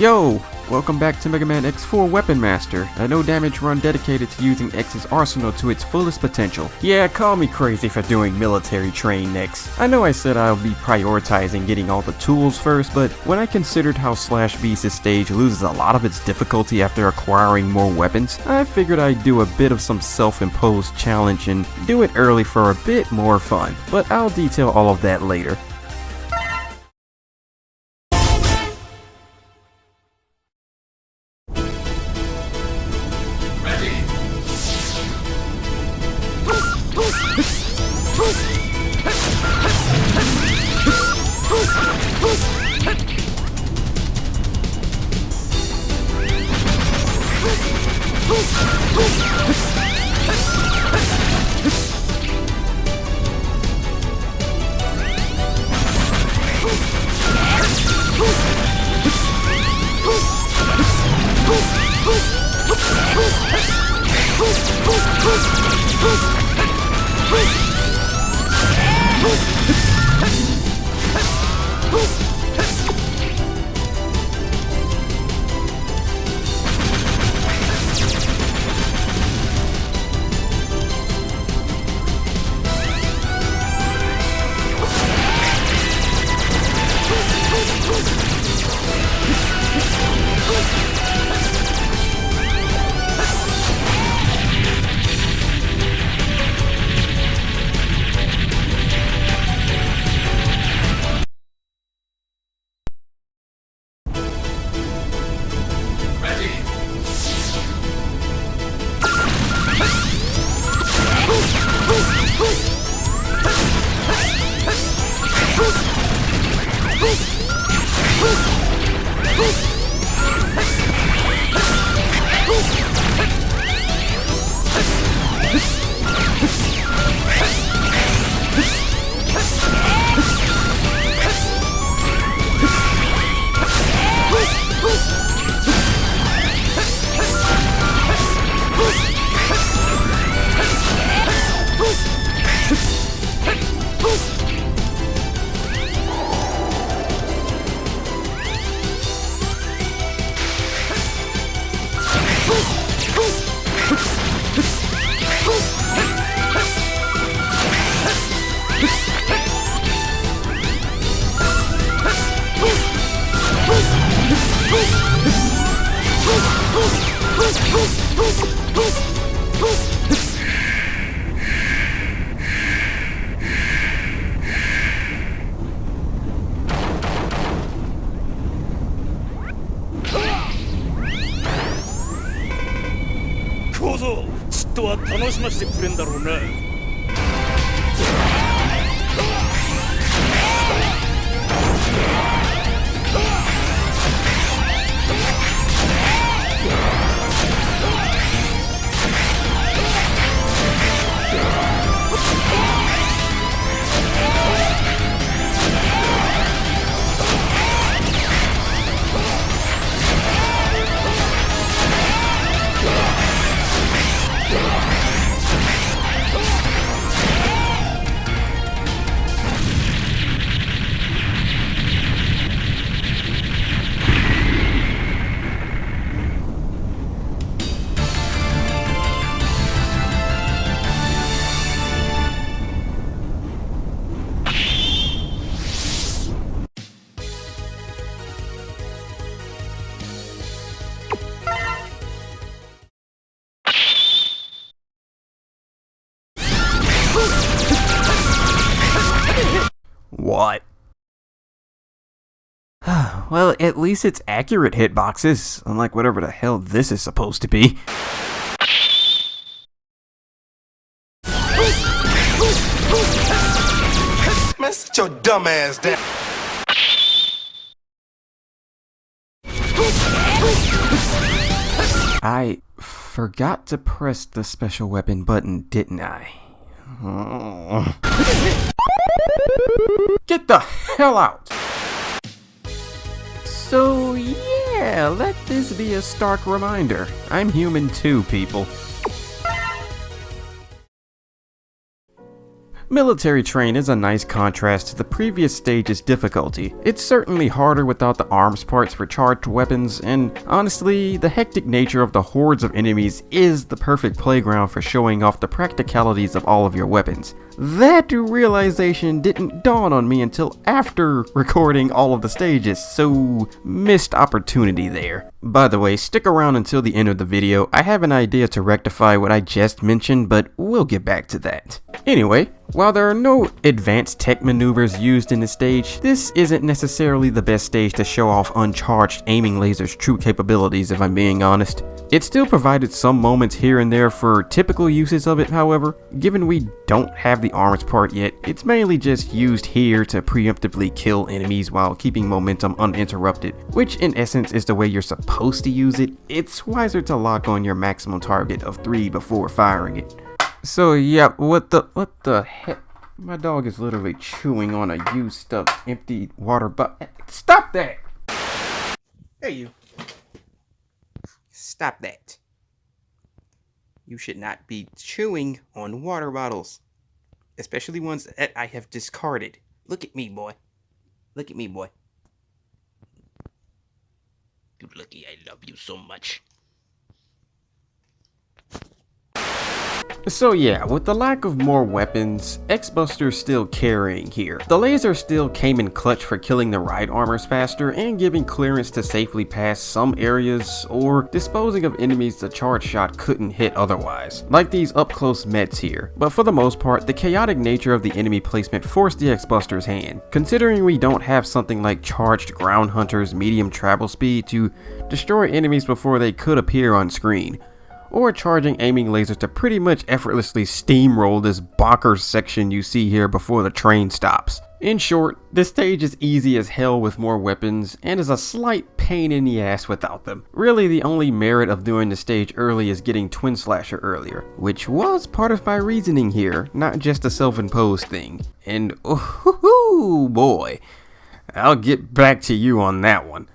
Yo! Welcome back to Mega Man X4 Weapon Master, a no-damage run dedicated to using X's arsenal to its fullest potential. Yeah, call me crazy for doing military train next. I know I said I'll be prioritizing getting all the tools first, but when I considered how Slash Beast's stage loses a lot of its difficulty after acquiring more weapons, I figured I'd do a bit of some self-imposed challenge and do it early for a bit more fun. But I'll detail all of that later. What? Well, at least it's accurate hitboxes, unlike whatever the hell this is supposed to be. Man, sit your dumb ass down. I forgot to press the special weapon button, didn't I? Get the hell out! So yeah, let this be a stark reminder. I'm human too, people. Military Train is a nice contrast to the previous stage's difficulty. It's certainly harder without the arms parts for charged weapons, and honestly, the hectic nature of the hordes of enemies is the perfect playground for showing off the practicalities of all of your weapons. That realization didn't dawn on me until after recording all of the stages, so missed opportunity there. By the way, stick around until the end of the video. I have an idea to rectify what I just mentioned, but we'll get back to that. Anyway, while there are no advanced tech maneuvers used in this stage, this isn't necessarily the best stage to show off uncharged aiming lasers' true capabilities, if I'm being honest. It still provided some moments here and there for typical uses of it, however. Given we don't have the arms part yet, it's mainly just used here to preemptively kill enemies while keeping momentum uninterrupted, which in essence is the way you're supposed to use it. It's wiser to lock on your maximum target of 3 before firing it. So yeah, what the heck? My dog is literally chewing on a used up empty water bottle. Stop that! Hey you. Stop that. You should not be chewing on water bottles. Especially ones that I have discarded. Look at me, boy. Look at me, boy. Good looky, I love you so much. So yeah, with the lack of more weapons, X-Buster's still carrying here. The laser still came in clutch for killing the ride armors faster and giving clearance to safely pass some areas or disposing of enemies the charge shot couldn't hit otherwise, like these up-close mets here. But for the most part, the chaotic nature of the enemy placement forced the X-Buster's hand, considering we don't have something like charged ground hunters' medium travel speed to destroy enemies before they could appear on screen, or charging aiming lasers to pretty much effortlessly steamroll this bonkers section you see here before the train stops. In short, this stage is easy as hell with more weapons, and is a slight pain in the ass without them. Really, the only merit of doing the stage early is getting Twin Slasher earlier, which was part of my reasoning here, not just a self-imposed thing. And oh boy, I'll get back to you on that one.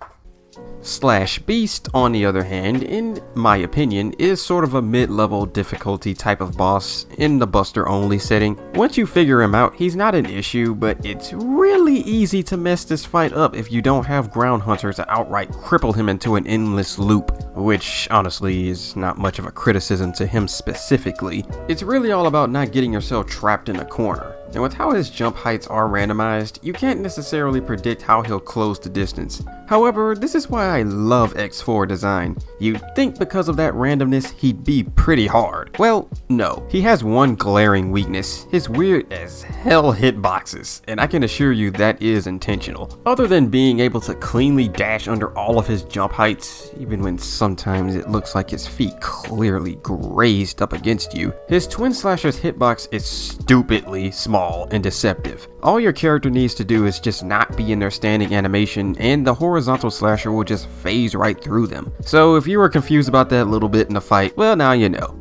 Slash Beast, on the other hand, in my opinion, is sort of a mid-level difficulty type of boss in the Buster only setting. Once you figure him out, he's not an issue, but it's really easy to mess this fight up if you don't have ground hunters to outright cripple him into an endless loop, which honestly is not much of a criticism to him specifically. It's really all about not getting yourself trapped in a corner. And with how his jump heights are randomized, you can't necessarily predict how he'll close the distance. However, this is why I love X4 design. You'd think because of that randomness, he'd be pretty hard. Well, no. He has one glaring weakness, his weird as hell hitboxes, and I can assure you that is intentional. Other than being able to cleanly dash under all of his jump heights, even when sometimes it looks like his feet clearly grazed up against you, his Twin Slasher's hitbox is stupidly small and deceptive. All your character needs to do is just not be in their standing animation, and the horizontal slasher will just phase right through them. So if you were confused about that little bit in the fight, well, now you know.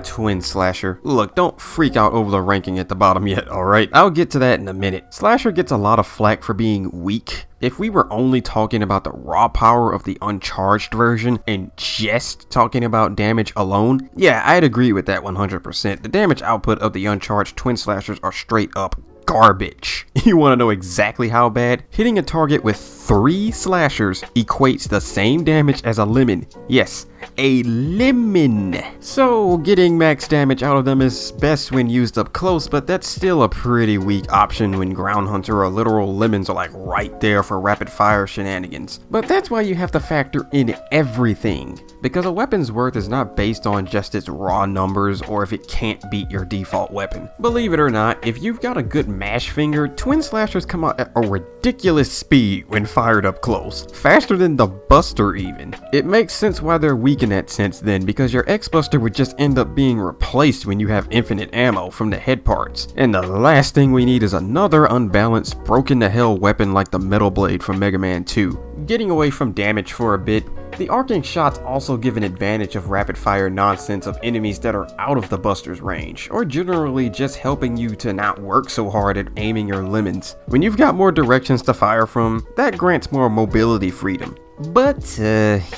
Twin Slasher. Look, don't freak out over the ranking at the bottom yet, alright? I'll get to that in a minute. Slasher gets a lot of flack for being weak. If we were only talking about the raw power of the uncharged version and just talking about damage alone, yeah, I'd agree with that 100%. The damage output of the uncharged Twin Slashers are straight up garbage. You want to know exactly how bad? Hitting a target with 3 slashers equates the same damage as a lemon. Yes, a lemon. So getting max damage out of them is best when used up close, but that's still a pretty weak option when ground hunter or literal lemons are like right there for rapid fire shenanigans. But that's why you have to factor in everything, because a weapon's worth is not based on just its raw numbers or if it can't beat your default weapon. Believe it or not, if you've got a good mash finger, Twin Slashers come out at a ridiculous speed when fired up close, faster than the Buster even. It makes sense why they're weak in that sense then, because your X-Buster would just end up being replaced when you have infinite ammo from the head parts. And the last thing we need is another unbalanced, broken to hell weapon like the Metal Blade from Mega Man 2. Getting away from damage for a bit, the arcing shots also give an advantage of rapid fire nonsense of enemies that are out of the Buster's range, or generally just helping you to not work so hard at aiming your lemons. When you've got more directions to fire from, that grants more mobility freedom. But,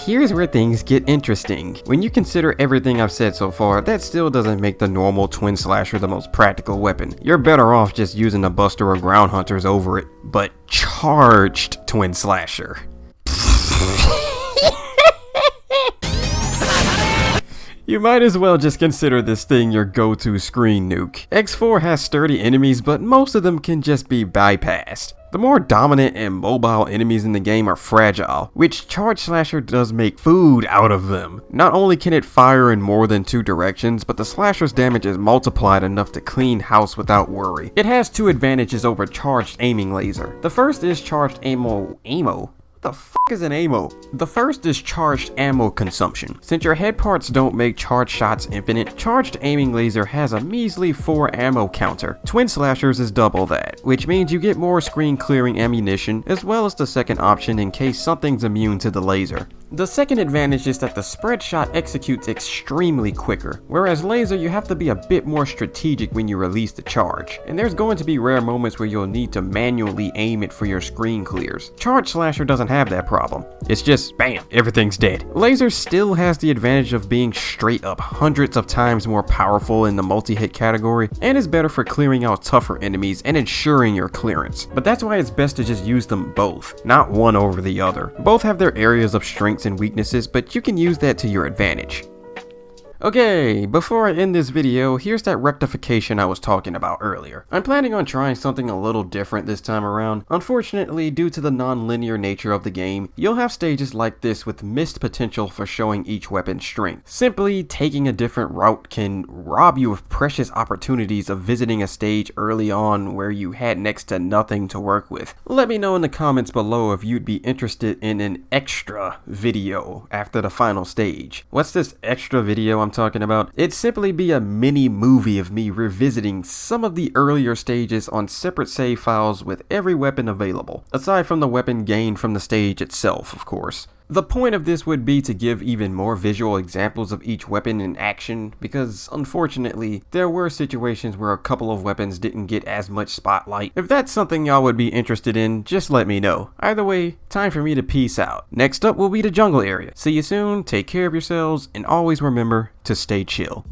here's where things get interesting. When you consider everything I've said so far, that still doesn't make the normal twin slasher the most practical weapon. You're better off just using a buster or ground hunters over it, but charged twin slasher. You might as well just consider this thing your go-to screen nuke. X4 has sturdy enemies, but most of them can just be bypassed. The more dominant and mobile enemies in the game are fragile, which Charge Slasher does make food out of them. Not only can it fire in more than 2 directions, but the Slasher's damage is multiplied enough to clean house without worry. It has 2 advantages over Charged Aiming Laser. The first is Charged Ammo? The fuck is an ammo? The first is charged ammo consumption. Since your head parts don't make charged shots infinite, charged aiming laser has a measly 4 ammo counter. Twin slashers is double that, which means you get more screen clearing ammunition, as well as the second option in case something's immune to the laser. The second advantage is that the spread shot executes extremely quicker, whereas laser you have to be a bit more strategic when you release the charge, and there's going to be rare moments where you'll need to manually aim it for your screen clears. Charge Slasher doesn't have that problem. It's just bam, everything's dead. Laser still has the advantage of being straight up hundreds of times more powerful in the multi-hit category, and is better for clearing out tougher enemies and ensuring your clearance. But that's why it's best to just use them both, not one over the other. Both have their areas of strengths and weaknesses, but you can use that to your advantage. Okay, before I end this video, here's that rectification I was talking about earlier. I'm planning on trying something a little different this time around. Unfortunately, due to the non-linear nature of the game, you'll have stages like this with missed potential for showing each weapon's strength. Simply taking a different route can rob you of precious opportunities of visiting a stage early on where you had next to nothing to work with. Let me know in the comments below if you'd be interested in an extra video after the final stage. What's this extra video I'm talking about? It'd simply be a mini movie of me revisiting some of the earlier stages on separate save files with every weapon available, aside from the weapon gained from the stage itself, of course. The point of this would be to give even more visual examples of each weapon in action, because unfortunately, there were situations where a couple of weapons didn't get as much spotlight. If that's something y'all would be interested in, just let me know. Either way, time for me to peace out. Next up will be the jungle area. See you soon, take care of yourselves, and always remember to stay chill.